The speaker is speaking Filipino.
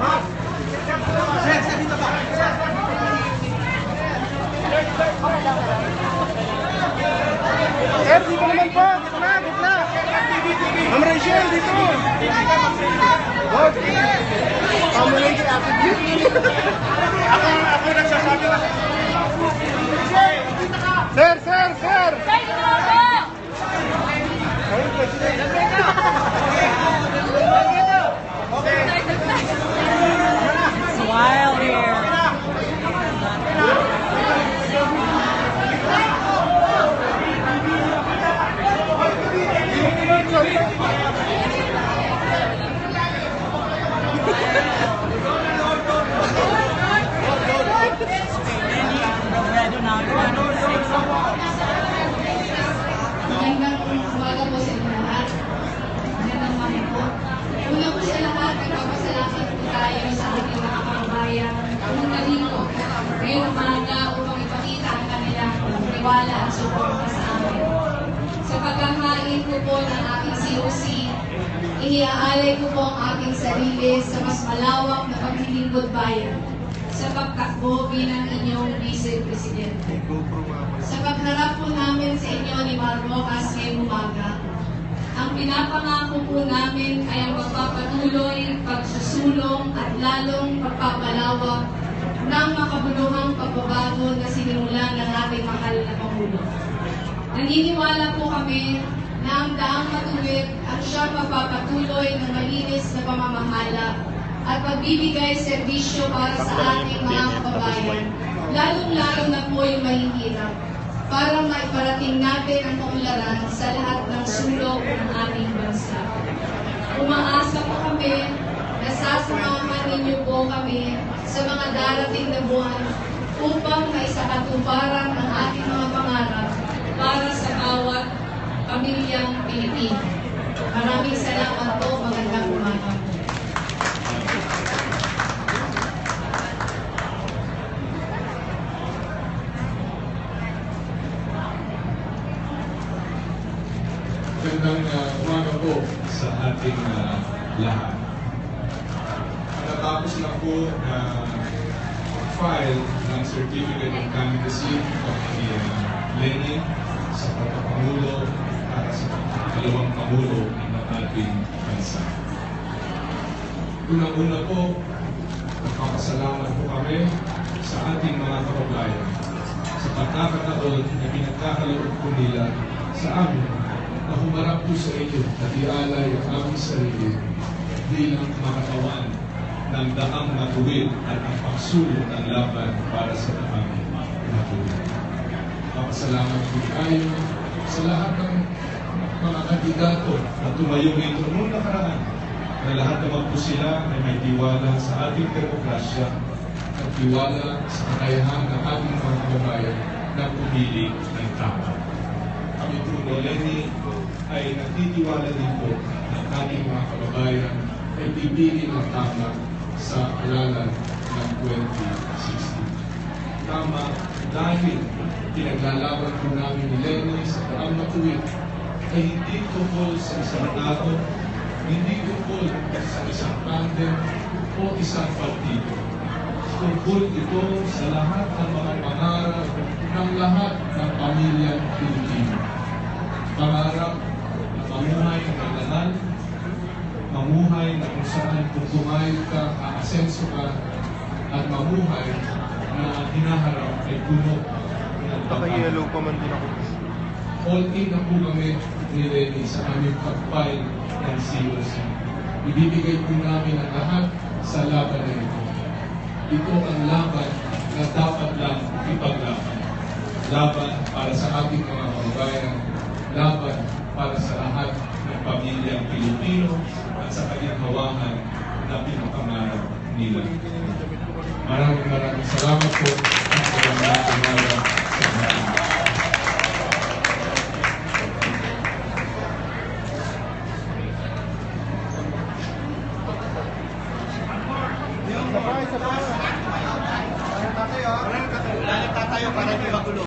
Sir, dito naman po. Dito na, dito na. Ma'am Rachel, dito. Ma'am Rachel, ako nagsasabi na. Sir, sir, sir. It's wild here. Magandang umaga po sa inyo lahat. Magandang umaga po. Una po sa lahat, nagpapasalamat po tayo sa ating mga kababayan. Pumunta dito ngayong umaga upang ipakita ang kanilang tiwala at suporta sa amin. Sa paghahain ko po ng aking COC, iniaalay ko po ang aking sarili sa mas malawak na paglilingkod bayan sa pagtakbo bilang inyong Vice Presidente. Sa pagharap po namin sa inyo ni Marrocas ngayong umaga, ang pinapangako po namin ay ang magpapatuloy, pagsusulong at lalong pagpapalawak ng makabuluhang pagbabago na sinimulan ng ating mahal na Pangulo. Naniniwala po kami na ang daang matuwid at siyang magpapatuloy ng malinis na pamamahala at pagbibigay serbisyo para sa ating mga kababayan, lalong-lalo na po yung mahihirap, para maiparating natin ang kaunlaran sa lahat ng sulok ng ating bansa. Umaasa po kami na sasamahan ninyo po kami sa mga darating na buwan upang maisakatuparan ang ating mga pangarap para sa bawat pamilyang Pilipino. Maraming salamat po. Magandang umaga po. Magandang umaga po sa ating lahat. Natapos lang po na file ng Certificate of Candidacy ni Lenny sa pagkapangulo para sa dalawang pangulo ng ating bansa. Unang-una po, nagpapasalamat po kami sa ating mga kababayan sa pagkakataon na pinagkakaloob po nila sa amin na humarap po sa inyo at ialay ang aming sarili bilang makatawan ng daang matuwid at ang pagsulong ng laban para sa daang matuwid. Papasalamat po tayo sa lahat ng mga kandidato na tumayo ito noong nakaraan na lahat naman po sila ay may tiwala sa ating demokrasya at tiwala sa kakayahan ng ating mga kababayan na pumili ng tama. Kami po ni Lenny ay nagtitiwala din po ng ating mga kababayan ay pipili ng tama sa halalan ng 2016. Tama dahil pinaglalaban po namin ni Lenny sa daang matuwid ay hindi tungkol sa isang tao, hindi tungkol sa isang tandem o isang partido. Tungkol ito sa lahat ng mga pangarap ng lahat ng pamilyang Pilipino. Pangarap na mamuhay ng ganal, mamuhay na kung saan kung tumayog ka, aasenso ka, at mamuhay na ang hinaharap ay puno ng Naka-yellow pa man din ako. All in na po kami ni Lenny sa aming pag-file ng COC. Ibibigay po namin ang lahat sa laban na ito. Ito ang laban na dapat lang ipaglaban. Laban para sa ating mga kababayan, laban para sa lahat ng pamilyang Pilipino at sa kanyang hawakan na pinapangarap nila. Maraming salamat po.